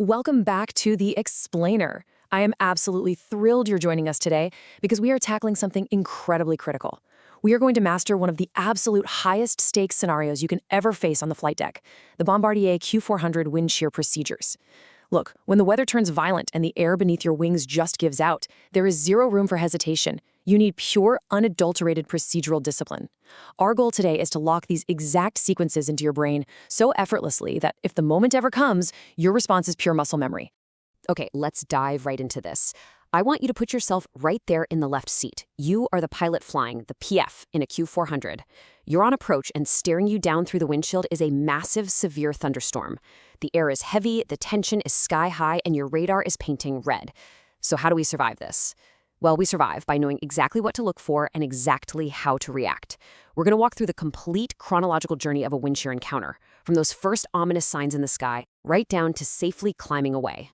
Welcome back to The Explainer. I am absolutely thrilled you're joining us today because we are tackling something incredibly critical. We are going to master one of the absolute highest stakes scenarios you can ever face on the flight deck, the Bombardier Q400 wind shear procedures. Look, when the weather turns violent and the air beneath your wings just gives out, there is zero room for hesitation. You need pure, unadulterated procedural discipline. Our goal today is to lock these exact sequences into your brain so effortlessly that if the moment ever comes, your response is pure muscle memory. Okay, let's dive right into this. I want you to put yourself right there in the left seat. You are the pilot flying, the PF, in a Q400. You're on approach, and staring you down through the windshield is a massive, severe thunderstorm. The air is heavy, the tension is sky high, and your radar is painting red. So how do we survive this? Well, we survive by knowing exactly what to look for and exactly how to react. We're going to walk through the complete chronological journey of a wind shear encounter, from those first ominous signs in the sky, right down to safely climbing away.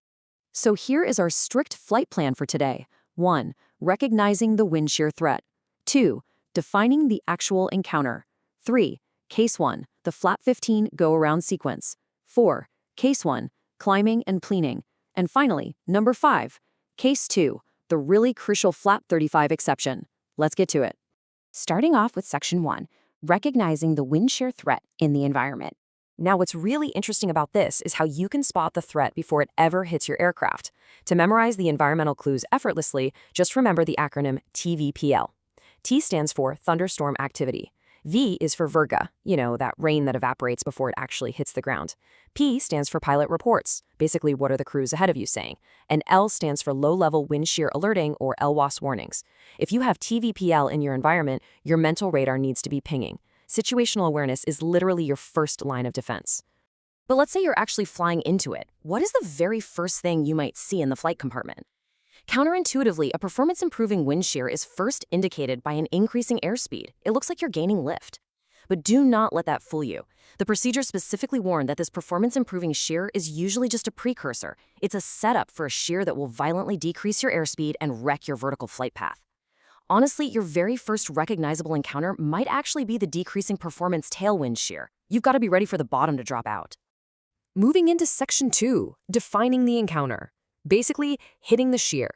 So here is our strict flight plan for today. 1. Recognizing the wind shear threat. 2. Defining the actual encounter. 3. Case 1. The flap 15 go-around sequence. 4. Case 1. Climbing and pleening. And finally, number 5. Case 2. The really crucial flap 35 exception. Let's get to it. Starting off with Section 1, recognizing the wind shear threat in the environment. Now, what's really interesting about this is how you can spot the threat before it ever hits your aircraft. To memorize the environmental clues effortlessly, just remember the acronym TVPL. T stands for thunderstorm activity. V is for virga, that rain that evaporates before it actually hits the ground. P stands for pilot reports, basically what are the crews ahead of you saying. And L stands for low-level wind shear alerting, or LWAS warnings. If you have TVPL in your environment, your mental radar needs to be pinging. Situational awareness is literally your first line of defense. But let's say you're actually flying into it. What is the very first thing you might see in the flight compartment? Counterintuitively, a performance-improving wind shear is first indicated by an increasing airspeed. It looks like you're gaining lift. But do not let that fool you. The procedure specifically warned that this performance-improving shear is usually just a precursor. It's a setup for a shear that will violently decrease your airspeed and wreck your vertical flight path. Honestly, your very first recognizable encounter might actually be the decreasing performance tailwind shear. You've got to be ready for the bottom to drop out. Moving into Section 2, defining the encounter. Basically, hitting the shear.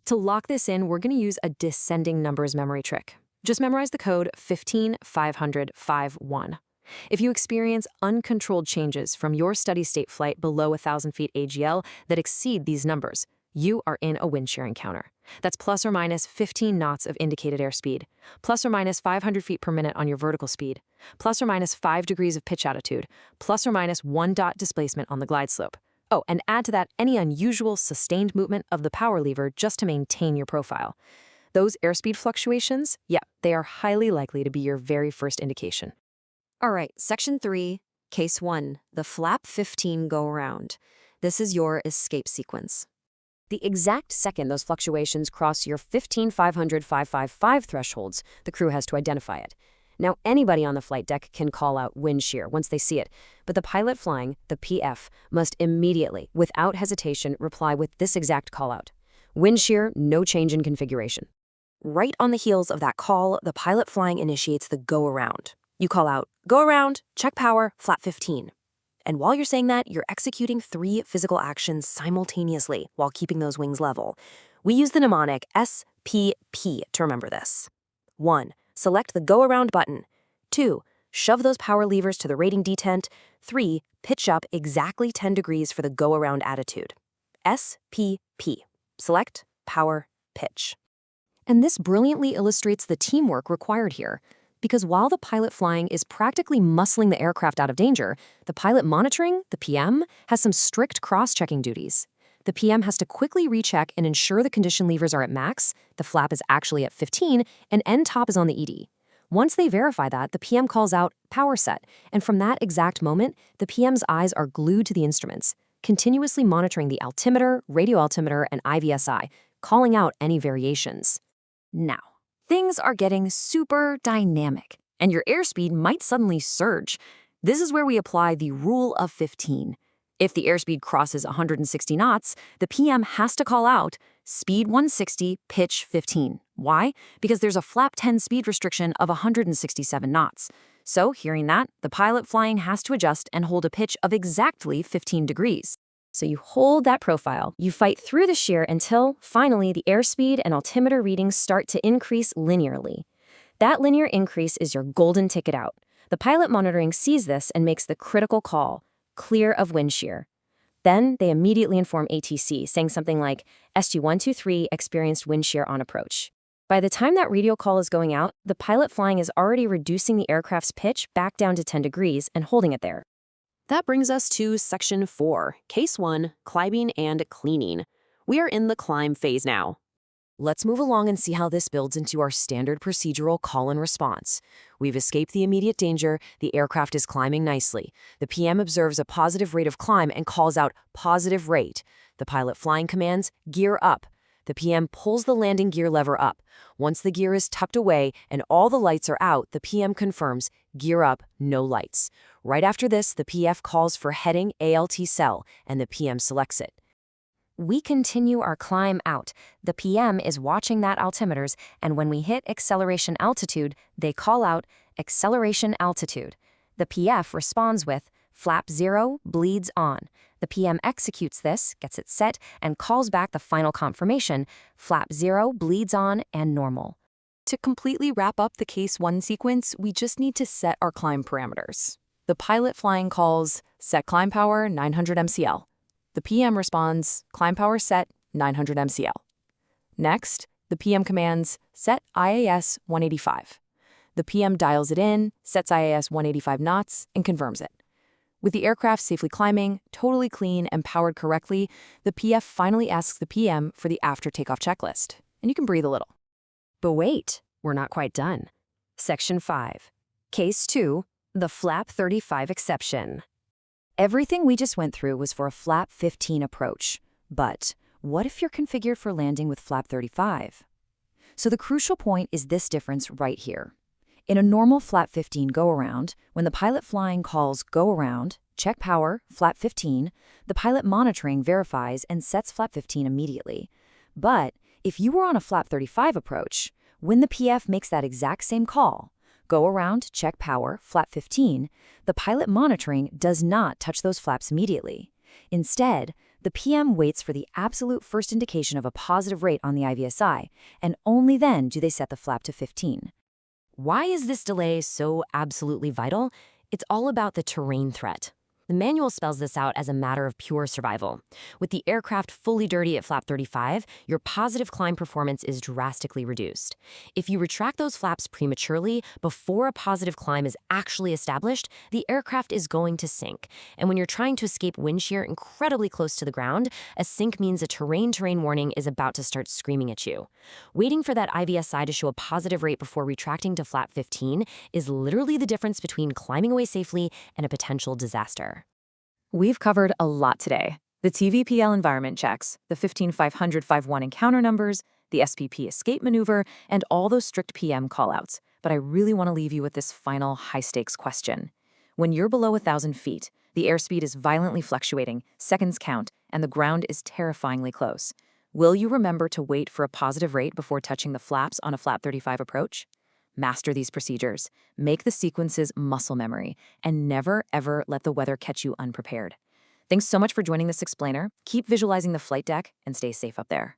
To lock this in, we're going to use a descending numbers memory trick. Just memorize the code 15-500-51. If you experience uncontrolled changes from your steady state flight below 1,000 feet AGL that exceed these numbers, you are in a wind shear encounter. That's plus or minus 15 knots of indicated airspeed, plus or minus 500 feet per minute on your vertical speed, plus or minus 5 degrees of pitch attitude, plus or minus 1 dot displacement on the glide slope. Oh, and add to that any unusual sustained movement of the power lever just to maintain your profile. Those airspeed fluctuations, they are highly likely to be your very first indication. All right, Section 3, Case 1, the flap 15 go-around. This is your escape sequence. The exact second those fluctuations cross your 15-500-555 thresholds, the crew has to identify it. Now, anybody on the flight deck can call out wind shear once they see it, but the pilot flying, the PF, must immediately, without hesitation, reply with this exact call-out. Wind shear, no change in configuration. Right on the heels of that call, the pilot flying initiates the go-around. You call out, go around, check power, flap 15. And while you're saying that, you're executing 3 physical actions simultaneously while keeping those wings level. We use the mnemonic SPP to remember this. 1. Select the go-around button. 2. Shove those power levers to the rating detent. 3. Pitch up exactly 10 degrees for the go-around attitude. SPP. Select, power, pitch. And this brilliantly illustrates the teamwork required here. Because while the pilot flying is practically muscling the aircraft out of danger, the pilot monitoring, the PM, has some strict cross-checking duties. The PM has to quickly recheck and ensure the condition levers are at max, the flap is actually at 15, and end top is on the ED. Once they verify that, the PM calls out power set, and from that exact moment, the PM's eyes are glued to the instruments, continuously monitoring the altimeter, radio altimeter, and IVSI, calling out any variations. Now, things are getting super dynamic, and your airspeed might suddenly surge. This is where we apply the rule of 15. If the airspeed crosses 160 knots, the PM has to call out speed 160, pitch 15. Why? Because there's a flap 10 speed restriction of 167 knots. So, hearing that, the pilot flying has to adjust and hold a pitch of exactly 15 degrees. So you hold that profile, you fight through the shear until, finally, the airspeed and altimeter readings start to increase linearly. That linear increase is your golden ticket out. The pilot monitoring sees this and makes the critical call, clear of wind shear. Then they immediately inform ATC, saying something like, SG-123 experienced wind shear on approach. By the time that radio call is going out, the pilot flying is already reducing the aircraft's pitch back down to 10 degrees and holding it there. That brings us to Section 4, Case 1, Climbing and Cleaning. We are in the climb phase now. Let's move along and see how this builds into our standard procedural call and response. We've escaped the immediate danger, the aircraft is climbing nicely. The PM observes a positive rate of climb and calls out positive rate. The pilot flying commands, gear up. The PM pulls the landing gear lever up. Once the gear is tucked away and all the lights are out, the PM confirms, gear up, no lights. Right after this, the PF calls for heading ALT cell, and the PM selects it. We continue our climb out. The PM is watching that altimeters, and when we hit acceleration altitude, they call out acceleration altitude. The PF responds with flap 0 bleeds on. The PM executes this, gets it set, and calls back the final confirmation, flap 0 bleeds on and normal. To completely wrap up the Case 1 sequence, we just need to set our climb parameters. The pilot flying calls, set climb power 900 MCL. The PM responds, climb power set 900 MCL. Next, the PM commands, set IAS 185. The PM dials it in, sets IAS 185 knots, and confirms it. With the aircraft safely climbing, totally clean, and powered correctly, the PF finally asks the PM for the after-takeoff checklist, and you can breathe a little. But wait, we're not quite done. Section 5. Case 2, the flap 35 exception. Everything we just went through was for a flap 15 approach. But what if you're configured for landing with flap 35? So the crucial point is this difference right here. In a normal flap 15 go-around, when the pilot flying calls go around, check power, flap 15, the pilot monitoring verifies and sets flap 15 immediately. But if you were on a flap 35 approach, when the PF makes that exact same call, go around, check power, flap 15, the pilot monitoring does not touch those flaps immediately. Instead, the PM waits for the absolute first indication of a positive rate on the IVSI, and only then do they set the flap to 15. Why is this delay so absolutely vital? It's all about the terrain threat. The manual spells this out as a matter of pure survival. With the aircraft fully dirty at flap 35, your positive climb performance is drastically reduced. If you retract those flaps prematurely, before a positive climb is actually established, the aircraft is going to sink. And when you're trying to escape wind shear incredibly close to the ground, a sink means a terrain warning is about to start screaming at you. Waiting for that IVSI to show a positive rate before retracting to flap 15 is literally the difference between climbing away safely and a potential disaster. We've covered a lot today. The TVPL environment checks, the 15500-51 encounter numbers, the SPP escape maneuver, and all those strict PM callouts. But I really want to leave you with this final high-stakes question. When you're below 1,000 feet, the airspeed is violently fluctuating, seconds count, and the ground is terrifyingly close. Will you remember to wait for a positive rate before touching the flaps on a flap 35 approach? Master these procedures, make the sequences muscle memory, and never, ever let the weather catch you unprepared. Thanks so much for joining this explainer. Keep visualizing the flight deck and stay safe up there.